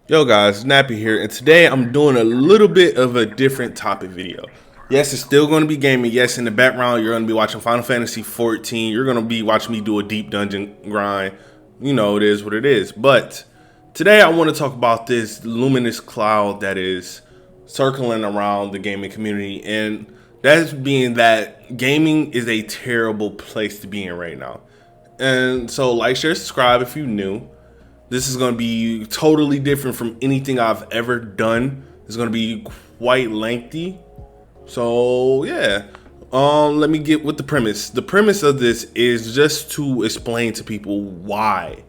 Yo guys, Nappy here, and today I'm doing a little bit of a different topic video. Yes, it's still going to be gaming. Yes, in the background you're going to be watching Final Fantasy 14. You're going to be watching me do a deep dungeon grind. You know, it is what it is. But today I want to talk about this luminous cloud that is circling around the gaming community, and that's being that gaming is a terrible place to be in right now. And so like, share, subscribe if you're new. This is going to be totally different from anything I've ever done. It's going to be quite lengthy. So yeah, let me get with the premise. The premise of this is just to explain to people why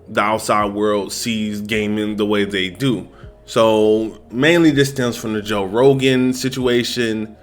the outside world sees gaming the way they do. So mainly this stems from the Joe Rogan situation.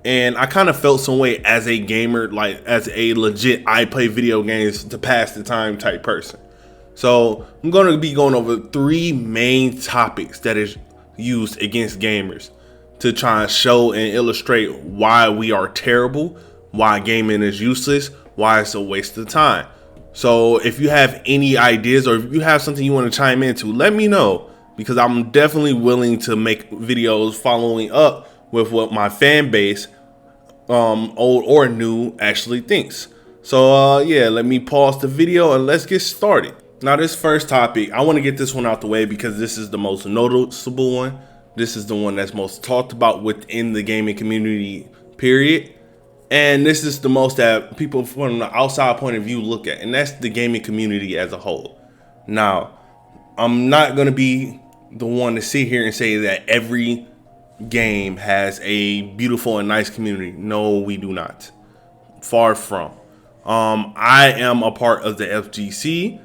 And I kind of felt some way as a gamer, like as a legit I play video games to pass the time type person. So I'm going to be going over three main topics that is used against gamers to try and show and illustrate why we are terrible, why gaming is useless, why it's a waste of time. So if you have any ideas or if you have something you want to chime into, let me know, because I'm definitely willing to make videos following up with what my fan base, old or new, actually thinks. So yeah, let me pause the video and let's get started. Now, this first topic, I want to get this one out the way because this is the most noticeable one. This is the one that's most talked about within the gaming community, period. And this is the most that people from the outside point of view look at, and that's the gaming community as a whole. Now, I'm not going to be the one to sit here and say that every game has a beautiful and nice community. No, we do not. Far from. I am a part of the FGC,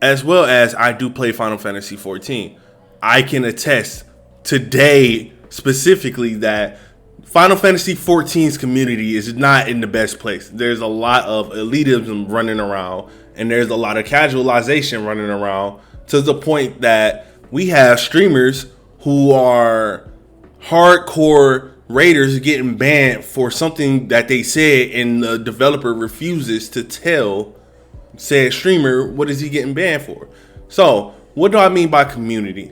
as well as I do play Final Fantasy 14. I can attest today specifically that Final Fantasy 14's community is not in the best place. There's a lot of elitism running around, and there's a lot of casualization running around, to the point that we have streamers who are hardcore raiders getting banned for something that they said, and the developer refuses to tell said streamer what is he getting banned for. So what do I mean by community?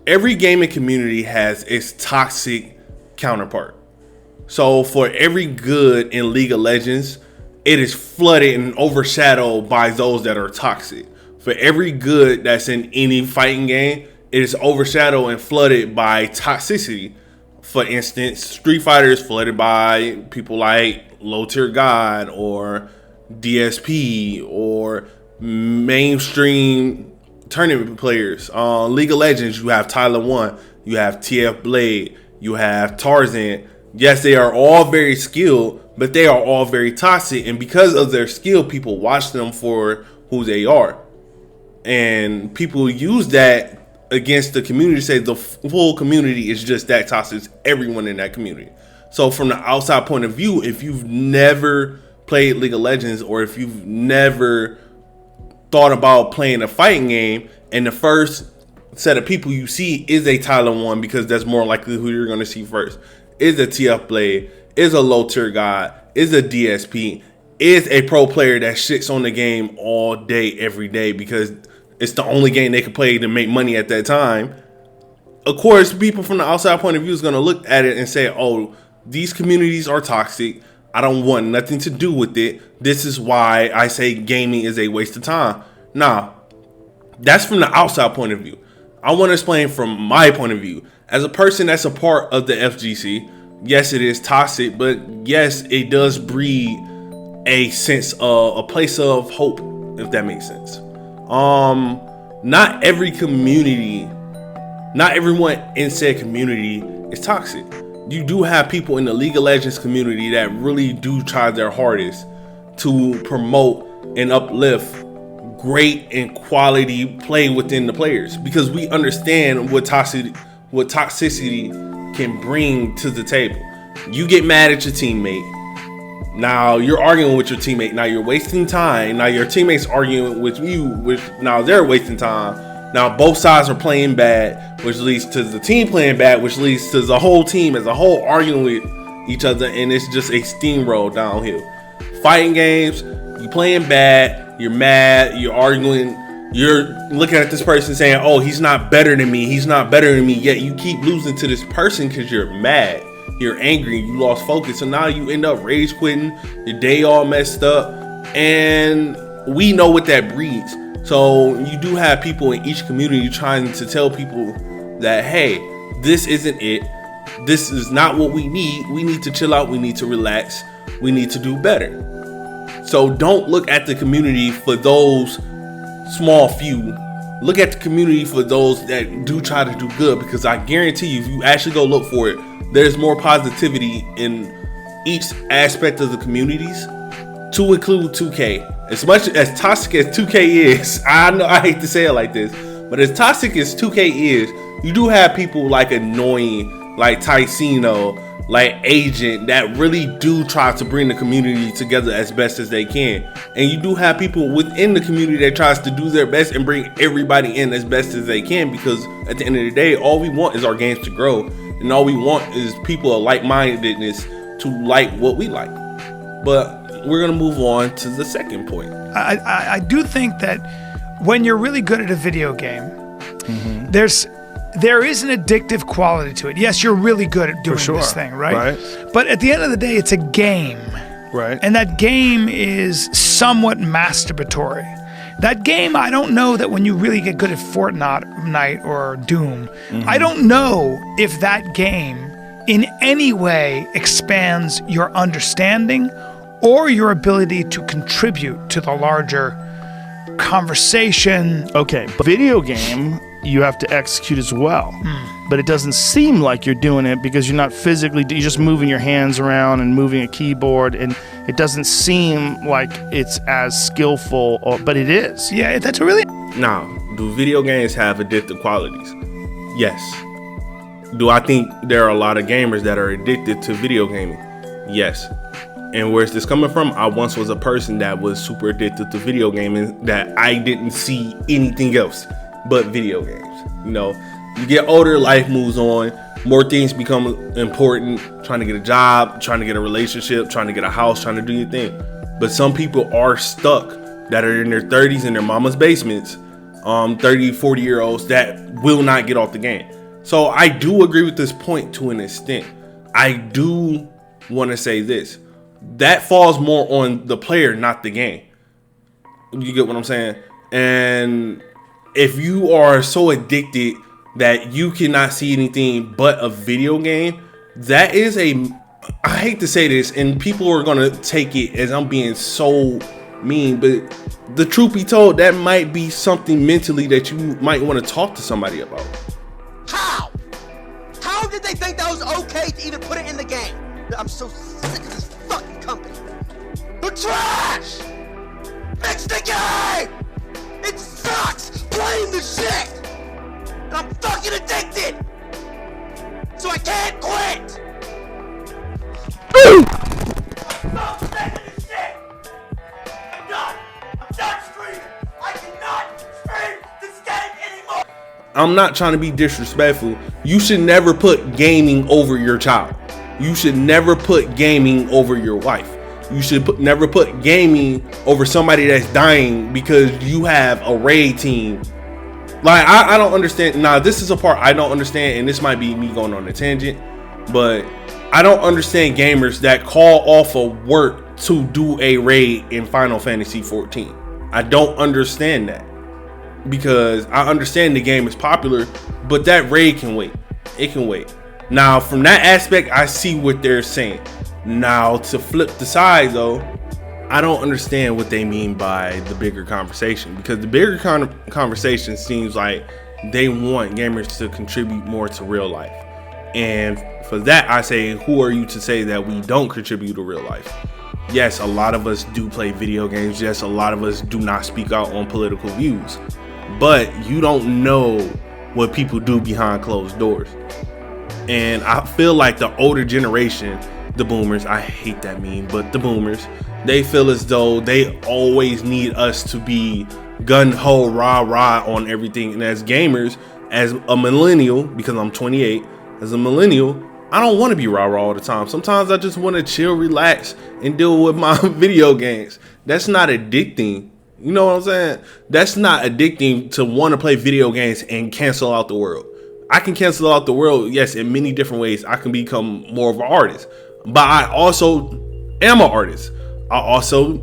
Every gaming community has its toxic counterpart. So for every good in League of Legends, it is flooded and overshadowed by those that are toxic. For every good that's in any fighting game, it is overshadowed and flooded by toxicity. For instance, Street Fighter is flooded by people like Low Tier God or DSP or mainstream tournament players. League of Legends, you have Tyler One, you have TF Blade, you have Tarzan. Yes, they are all very skilled, but they are all very toxic, and because of their skill, people watch them for who they are, and people use that against the community, say the full community is just that toxic. It's everyone in that community. So from the outside point of view, if you've never played League of Legends, or if you've never thought about playing a fighting game, and the first set of people you see is a Tyler One, because that's more likely who you're going to see first, is a TF Blade, is a Low Tier God, is a DSP, is a pro player that shits on the game all day, every day, because it's the only game they could play to make money at that time. Of course, people from the outside point of view is going to look at it and say, oh, these communities are toxic. I don't want nothing to do with it. This is why I say gaming is a waste of time. Nah, that's from the outside point of view. I want to explain from my point of view. As a person that's a part of the FGC, yes, it is toxic, but yes, it does breed a sense of a place of hope, if that makes sense. Not every community, not everyone in said community is toxic. You do have people in the League of Legends community that really do try their hardest to promote and uplift great and quality play within the players, because we understand what toxicity can bring to the table. You get mad at your teammate. Now you're arguing with your teammate. Now you're wasting time. Now your teammate's arguing with you, which now they're wasting time. Now both sides are playing bad, which leads to the team playing bad, which leads to the whole team as a whole arguing with each other, and it's just a steamroll downhill. Fighting games, you playing bad, you're mad, you're arguing, You're looking at this person saying, oh, he's not better than me. He's not better than me. Yet you keep losing to this person because you're mad. You're angry. You lost focus. So now you end up rage quitting. Your day all messed up. And we know what that breeds. So you do have people in each community trying to tell people that, hey, this isn't it. This is not what we need. We need to chill out. We need to relax. We need to do better. So don't look at the community for those small few. Look at the community for those that do try to do good, because I guarantee you, if you actually go look for it, there's more positivity in each aspect of the communities, to include 2K. As much as toxic as 2K is, I know I hate to say it like this, but as toxic as 2K is, you do have people like Annoying, like Ticino, like Agent, that really do try to bring the community together as best as they can. And you do have people within the community that tries to do their best and bring everybody in as best as they can, because at the end of the day, all we want is our games to grow, and all we want is people of like-mindedness to like what we like. But we're gonna move on to the second point. I do think that when you're really good at a video game, there is an addictive quality to it. Yes, you're really good at doing this thing, right? But at the end of the day, it's a game. Right. And that game is somewhat masturbatory. That game, I don't know that when you really get good at Fortnite or Doom, I don't know if that game in any way expands your understanding or your ability to contribute to the larger conversation. Okay, but video game, you have to execute as well. But it doesn't seem like you're doing it because you're not physically, you're just moving your hands around and moving a keyboard, and it doesn't seem like it's as skillful, but it is. Yeah, that's really... Now, do video games have addictive qualities? Yes. Do I think there are a lot of gamers that are addicted to video gaming? Yes. And where's this coming from? I once was a person that was super addicted to video gaming, that I didn't see anything else but video games. You know, you get older, life moves on, more things become important, trying to get a job, trying to get a relationship, trying to get a house, trying to do your thing. But some people are stuck that are in their 30s in their mama's basements, 30, 40-year-olds that will not get off the game. So I do agree with this point to an extent. I do want to say this. That falls more on the player, not the game. You get what I'm saying? And if you are so addicted that you cannot see anything but a video game, that is I hate to say this, and people are going to take it as I'm being so mean, but the truth be told, that might be something mentally that you might want to talk to somebody about. How? How did they think that was okay to even put it in the game? I'm so sick of this fucking company. They're trash! Fix the game! It sucks playing the shit! And I'm fucking addicted! So I can't quit! I'm so sick of this shit! I'm done! I'm done screaming! I cannot scream this game anymore! I'm not trying to be disrespectful. You should never put gaming over your child. You should never put gaming over your wife. You should never put gaming over somebody that's dying because you have a raid team. Like, I don't understand. Now, this is a part I don't understand, and this might be me going on a tangent, but I don't understand gamers that call off of work to do a raid in Final Fantasy 14. I don't understand that, because I understand the game is popular, but that raid can wait. It can wait. Now, from that aspect, I see what they're saying. Now, to flip the side, though, I don't understand what they mean by the bigger conversation, because the bigger conversation seems like they want gamers to contribute more to real life. And for that, I say, who are you to say that we don't contribute to real life? Yes, a lot of us do play video games. Yes, a lot of us do not speak out on political views. But you don't know what people do behind closed doors. And I feel like the older generation, the boomers, I hate that meme, but the boomers, they feel as though they always need us to be gun-ho, rah-rah on everything. And as gamers, as a millennial, because I'm 28, as a millennial, I don't want to be rah-rah all the time. Sometimes I just want to chill, relax, and deal with my video games. That's not addicting. You know what I'm saying? That's not addicting to want to play video games and cancel out the world. I can cancel out the world, yes, in many different ways. I can become more of an artist, but I also am an artist. I also,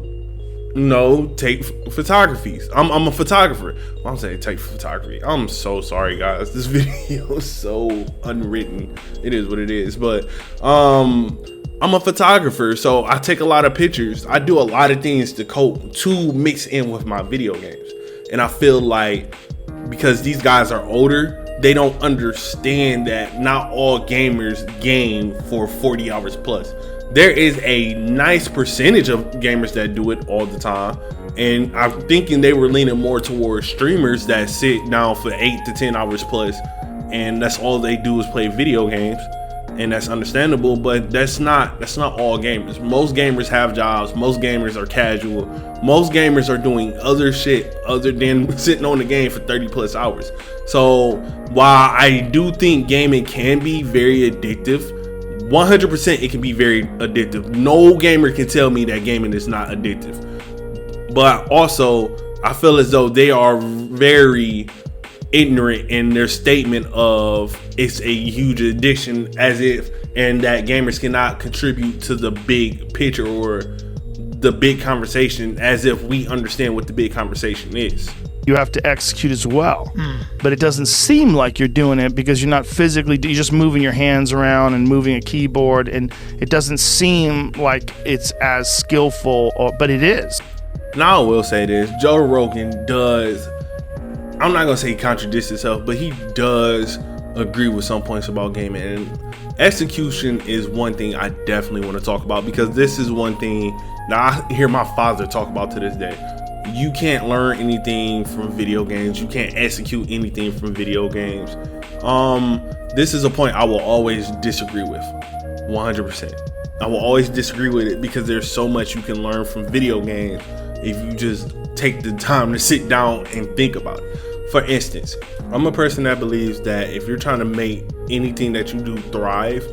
take photographies. I'm a photographer. I'm saying take photography. I'm so sorry, guys. This video is so unwritten. It is what it is, but I'm a photographer, so I take a lot of pictures. I do a lot of things to cope, to mix in with my video games. And I feel like because these guys are older, they don't understand that not all gamers game for 40 hours plus. There is a nice percentage of gamers that do it all the time. And I'm thinking they were leaning more towards streamers that sit down for 8 to 10 hours plus, and that's all they do is play video games. And that's understandable, but that's not all gamers. Most gamers have jobs. Most gamers are casual. Most gamers are doing other shit other than sitting on the game for 30 plus hours. So while I do think gaming can be very addictive, 100% it can be very addictive. No gamer can tell me that gaming is not addictive. But also, I feel as though they are very ignorant in their statement of it's a huge addiction, and that gamers cannot contribute to the big picture or the big conversation, as if we understand what the big conversation is. You have to execute as well, but it doesn't seem like you're doing it because you're not physically, you're just moving your hands around and moving a keyboard, and it doesn't seem like it's as skillful, but it is. Now I will say this, Joe Rogan does, I'm not gonna say he contradicts himself, but he does agree with some points about gaming. And execution is one thing I definitely want to talk about, because this is one thing that I hear my father talk about to this day. You can't learn anything from video games. You can't execute anything from video games. This is a point I will always disagree with, 100%. I will always disagree with it, because there's so much you can learn from video games if you just take the time to sit down and think about it. For instance, I'm a person that believes that if you're trying to make anything that you do thrive,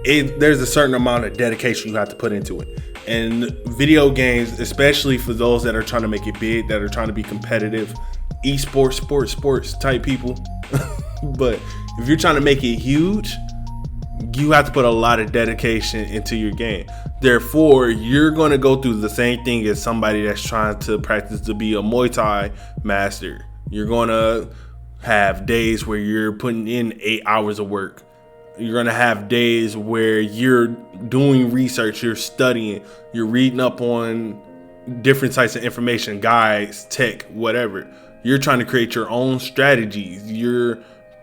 there's a certain amount of dedication you have to put into it. And video games, especially for those that are trying to make it big, that are trying to be competitive, esports, sports type people. But if you're trying to make it huge, you have to put a lot of dedication into your game. Therefore, you're going to go through the same thing as somebody that's trying to practice to be a Muay Thai master. You're going to have days where you're putting in 8 hours of work. You're going to have days where you're doing research, you're studying, you're reading up on different types of information, guides, tech, whatever. You're trying to create your own strategies. You're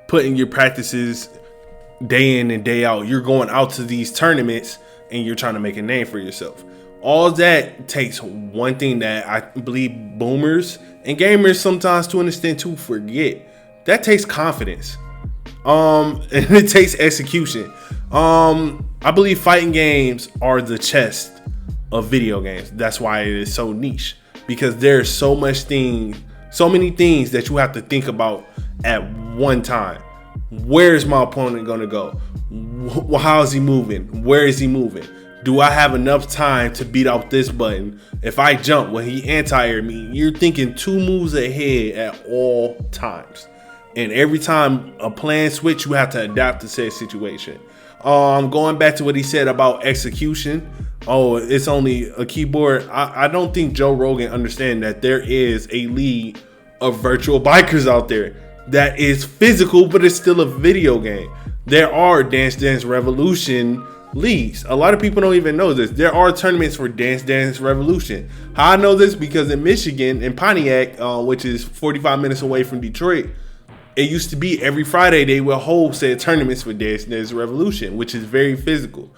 putting your practices day in and day out. You're going out to these tournaments and you're trying to make a name for yourself. All that takes one thing that I believe boomers and gamers sometimes to an extent too forget. That takes confidence. And it takes execution. I believe fighting games are the chess of video games. That's why it is so niche, because there's so many things that you have to think about at one time. Where is my opponent going to go? How is he moving? Where is he moving? Do I have enough time to beat out this button? If I jump, will he anti-air me? You're thinking 2 moves ahead at all times. And every time a plan switch, you have to adapt to said situation. Going back to what he said about execution. Oh, it's only a keyboard. I don't think Joe Rogan understands that there is a league of virtual bikers out there that is physical, but it's still a video game. There are Dance Dance Revolution leagues. A lot of people don't even know this. There are tournaments for Dance Dance Revolution. How I know this? Because in Michigan, in Pontiac, which is 45 minutes away from Detroit, it used to be every Friday they will hold said tournaments for Dance Dance Revolution, which is very physical.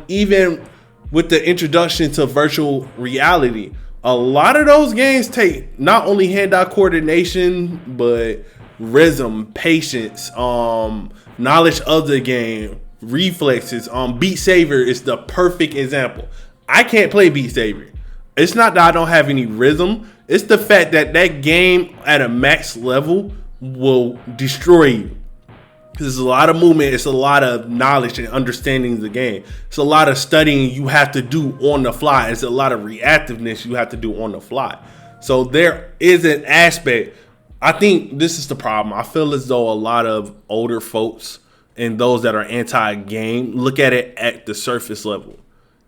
Even with the introduction to virtual reality, a lot of those games take not only hand-eye coordination, but rhythm, patience, knowledge of the game, reflexes. Beat Saber is the perfect example. I can't play Beat Saber. It's not that I don't have any rhythm. It's the fact that that game at a max level will destroy you. There's a lot of movement. It's a lot of knowledge and understanding the game. It's a lot of studying you have to do on the fly. It's a lot of reactiveness you have to do on the fly. So there is an aspect. I think this is the problem. I feel as though a lot of older folks and those that are anti-game look at it at the surface level.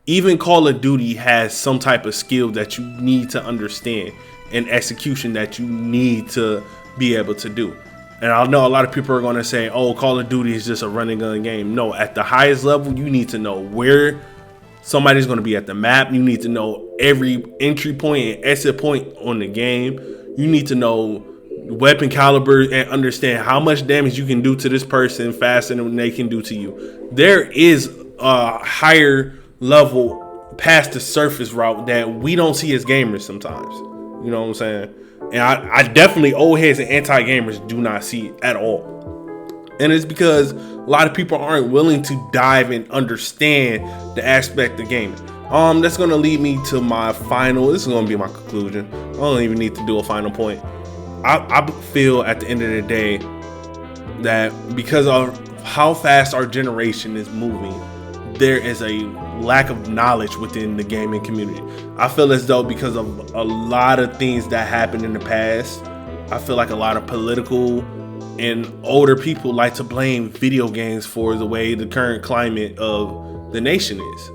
Even Call of Duty has some type of skill that you need to understand and execution that you need to be able to do. And I know a lot of people are going to say, oh, Call of Duty is just a running gun game. No, at the highest level, you need to know where somebody's going to be at the map. You need to know every entry point and exit point on the game. You need to know weapon caliber and understand how much damage you can do to this person faster than they can do to you. There is a higher level past the surface route that we don't see as gamers sometimes. You know what I'm saying? And I definitely, old heads and anti-gamers do not see it at all. And it's because a lot of people aren't willing to dive and understand the aspect of gaming. That's going to lead me to my final. This is going to be my conclusion. I don't even need to do a final point. I feel at the end of the day that because of how fast our generation is moving, there is a lack of knowledge within the gaming community. I feel as though because of a lot of things that happened in the past, I feel like a lot of political and older people like to blame video games for the way the current climate of the nation is.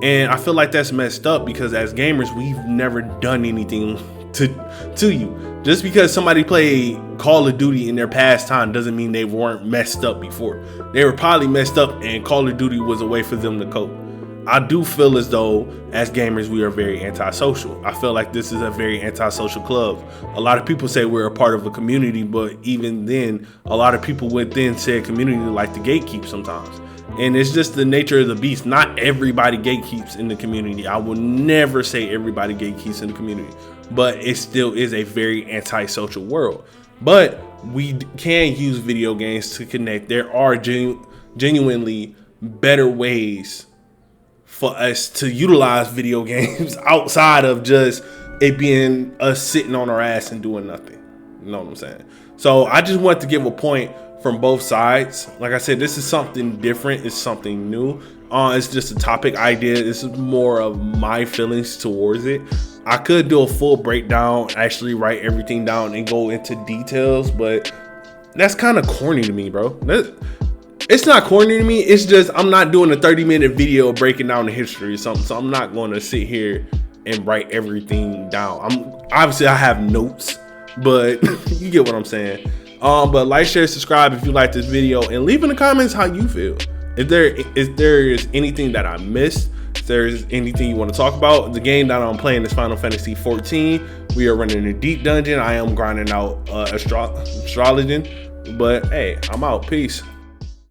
And I feel like that's messed up because as gamers, we've never done anything to you. Just because somebody played Call of Duty in their past time doesn't mean they weren't messed up before. They were probably messed up and Call of Duty was a way for them to cope. I do feel as though as gamers we are very antisocial. I feel like this is a very antisocial club. A lot of people say we're a part of a community, but even then a lot of people within said community like to gatekeep sometimes. And it's just the nature of the beast. Not everybody gatekeeps in the community. I will never say everybody gatekeeps in the community, but it still is a very antisocial world. But we can use video games to connect. There are genuinely better ways for us to utilize video games outside of just it being us sitting on our ass and doing nothing. You know what I'm saying? So I just want to give a point from both sides. Like I said, this is something different. It's something new. It's just a topic idea. This is more of my feelings towards it. I could do a full breakdown, actually write everything down and go into details, but that's kind of corny to me, bro. It's not corny to me. It's just I'm not doing a 30-minute video breaking down the history or something. So I'm not going to sit here and write everything down. Obviously I have notes, but you get what I'm saying. But like, share, subscribe if you like this video, and leave in the comments how you feel. If there is anything that I missed, if there's anything you want to talk about, the game that I'm playing is Final Fantasy 14. We are running a deep dungeon. I am grinding out astrology. But hey, I'm out. Peace.